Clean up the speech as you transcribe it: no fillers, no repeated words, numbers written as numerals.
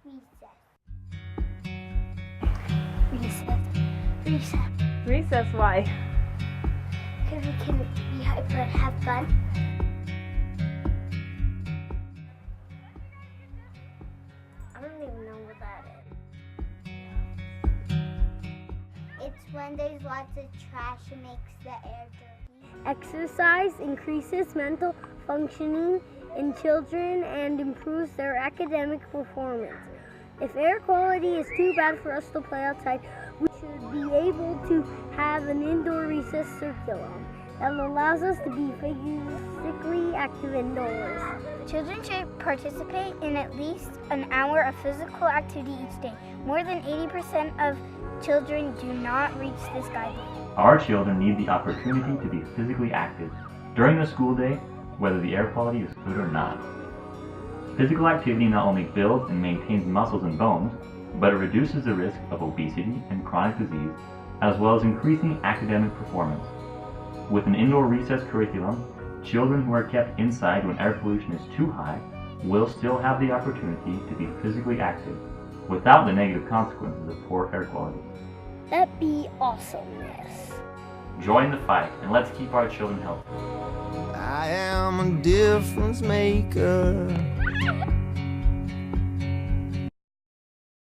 Recess. Recess, why? Because we can be hyper and have fun. I don't even know what that is. It's when there's lots of trash and makes the air dirty. Exercise increases mental functioning in children and improves their academic performance. If air quality is too bad for us to play outside, we should be able to have an indoor recess curriculum that allows us to be physically active indoors. Children should participate in at least an hour of physical activity each day. More than 80% of children do not reach this guideline. Our children need the opportunity to be physically active during the school day, whether the air quality is good or not. Physical activity not only builds and maintains muscles and bones, but it reduces the risk of obesity and chronic disease, as well as increasing academic performance. With an indoor recess curriculum, children who are kept inside when air pollution is too high will still have the opportunity to be physically active without the negative consequences of poor air quality. That'd be awesomeness. Join the fight and let's keep our children healthy. I am a difference maker.